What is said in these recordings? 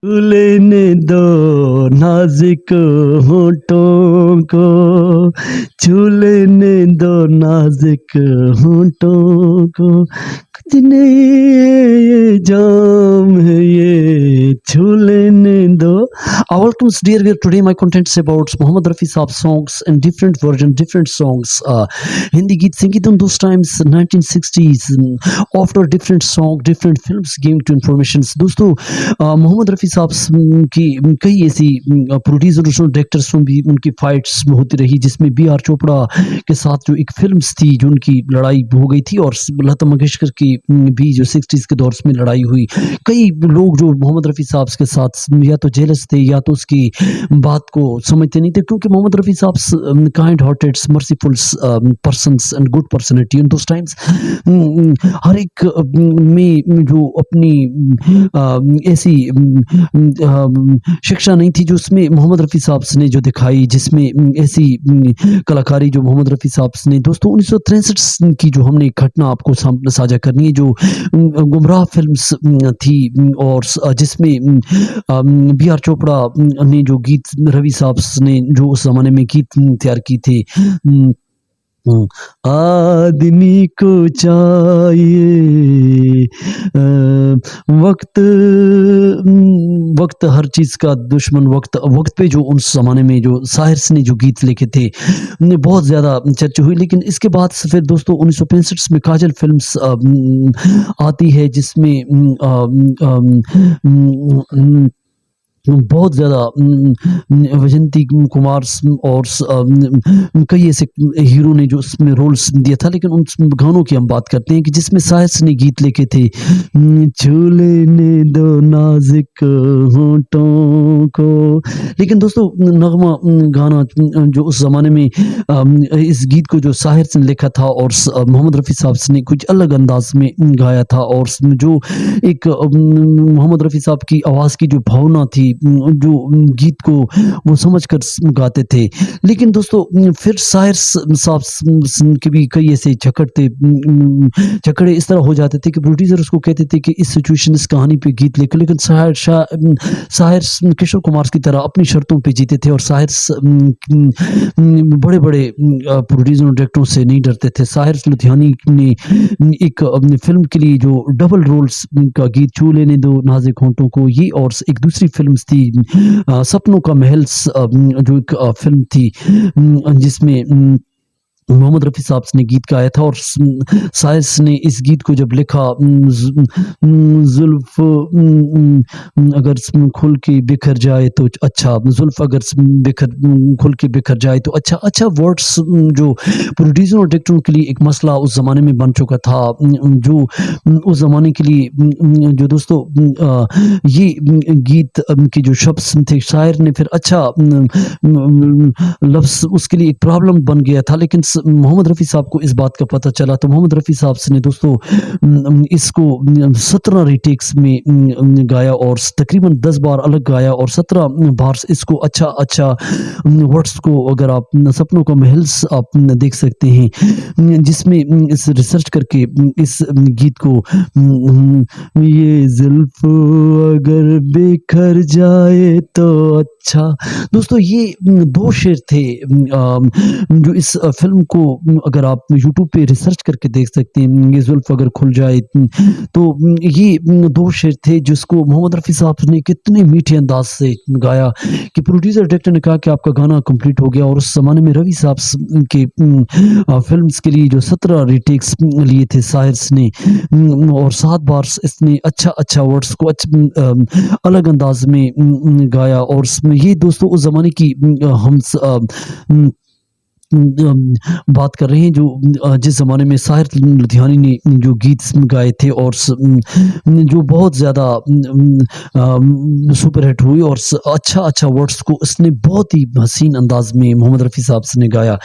लेने दो नाज़ुक होठों को, छू लेने दो नाज़ुक होठों को, कुछ नहीं ये जाम है ये छू लेने दो. Welcome dear viewer, today my content is about Mohammed Rafi Saab songs and different version, different songs. Hindi Geet Sangeet on those times 1960s. After different song, different films giving to informations. दोस्तों मोहम्मद रफ़ी साहब की कई ऐसी producers और directors भी उनकी fights होती रही, जिसमें बी आर चोपड़ा के साथ जो एक फिल्म्स थी जो उनकी लड़ाई हो गई थी, और लता मंगेशकर की भी जो 60s के दौर में लड़ाई हुई. कई लोग जो मोहम्मद रफ़ी साहब के साथ या तो जेलस थे या तो उसकी बात को समझते नहीं थे, क्योंकि Mohammad Rafi Sahab kind hearted merciful persons and good personality in those times. हर एक में जो अपनी ऐसी शिक्षा नहीं थी जो उसमें मोहम्मद रफ़ी साहब ने जो दिखाई, जिसमें ऐसी कलाकारी जो मोहम्मद रफ़ी साहब ने दोस्तों 1963 की जो हमने घटना आपको साझा करनी है, जो गुमराह फिल्म्स थी और जिसमें बी आर चोपड़ा ने जो गीत रवि साहब ने जो उस ज़माने में गीत तैयार की थे, आदमी को चाहिए वक्त वक्त हर चीज़ का दुश्मन, वक्त वक्त पे जो उस ज़माने में जो शायर्स ने जो गीत लिखे थे बहुत ज़्यादा चर्चा हुई. लेकिन इसके बाद से फिर दोस्तों 1965 में काजल फिल्म्स आती है, जिसमें बहुत ज़्यादा वैजंती कुमार और कई ऐसे हीरो ने जो उसमें रोल्स दिया था. लेकिन उन गानों की हम बात करते हैं कि जिसमें शायद ने गीत लिखे थे, छू लेने दो नाजुक होठों को. लेकिन दोस्तों नगमा गाना जो उस ज़माने में इस गीत को जो शाहिर ने लिखा था और मोहम्मद रफ़ी साहब ने कुछ अलग अंदाज में गाया था, और जो एक मोहम्मद रफ़ी साहब की आवाज़ की जो भावना थी, जो गीत को वो समझकर गाते थे. लेकिन दोस्तों फिर शायर साहब के भी कई ऐसे झगड़े इस तरह हो जाते थे कि प्रोड्यूसर उसको कहते थे कि इस सिचुएशन, इस कहानी पे गीत लिखे. लेकिन शायर किशोर कुमार की तरह अपनी शर्तों पे जीते थे, और शायर बड़े बड़े प्रोड्यूसर और डायरेक्टरों से नहीं डरते थे. शायर लुधियानी ने एक फिल्म के लिए जो डबल रोल्स का गीत छू लेने दो नाजुक होठों को, ये और एक दूसरी फिल्म थी सपनों का महल, जो एक फिल्म थी जिसमें मोहम्मद रफ़ी साहब ने गीत गाया था, और शायद ने इस गीत को जब लिखा, जुल्फ अगर खुल के बिखर जाए तो अच्छा, जुल्फ अगर खुल के बिखर जाए तो अच्छा. अच्छा वर्ड्स जो प्रोड्यूसर और डायरेक्टरों के लिए एक मसला उस ज़माने में बन चुका था, जो उस ज़माने के लिए जो दोस्तों ये गीत के जो शब्द थे, शायर ने फिर अच्छा लफ्ज़ उसके लिए एक प्रॉब्लम बन गया था. लेकिन मोहम्मद रफ़ी साहब को इस बात का पता चला, तो मोहम्मद रफ़ी साहब ने दोस्तों इसको 17 रीटेक्स में गाया, और तकरीबन 10 बार अलग गाया, और 17 बार इसको अच्छा वर्ड्स को, अगर आप सपनों का महल आप देख सकते हैं, जिसमें इस रिसर्च करके इस गीत को, ये जुल्फ अगर बिखर जाए तो अच्छा. दोस्तों ये दो शेर थे जो इस फिल्म को अगर आप यूट्यूब पे रिसर्च करके देख सकते हैं, ये जुल्फ अगर खुल जाए, तो ये दो शेर थे जिसको मोहम्मद रफ़ी साहब ने कितने मीठे अंदाज से गाया कि प्रोड्यूसर डायरेक्टर ने कहा कि आपका गाना कंप्लीट हो गया. और उस ज़माने में रवि साहब के फिल्म्स के लिए जो 17 रीटेक्स लिए थे शायर्स ने, और 7 बार इसने अच्छा वर्ड्स को अलग अंदाज में गाया. और ये दोस्तों उस ज़माने की हम बात कर रहे हैं जो जिस ज़माने में शायर लुधियानी ने जो गीत गाए थे, और जो बहुत ज़्यादा सुपर हिट हुई, और अच्छा वर्ड्स को इसने बहुत ही हसीन अंदाज में मोहम्मद रफ़ी साहब ने गाया.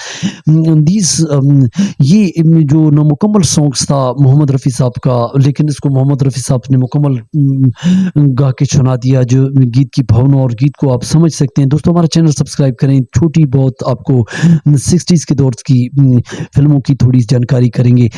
ये जो नामुकम्मल सॉन्ग्स था मोहम्मद रफ़ी साहब का, लेकिन इसको मोहम्मद रफ़ी साहब ने मुकम्मल गा के सुना दिया, जो गीत की भावना और गीत को आप समझ सकते हैं. दोस्तों हमारा चैनल सब्सक्राइब करें, छोटी बहुत आपको 60s के दौर की फिल्मों की थोड़ी जानकारी करेंगे.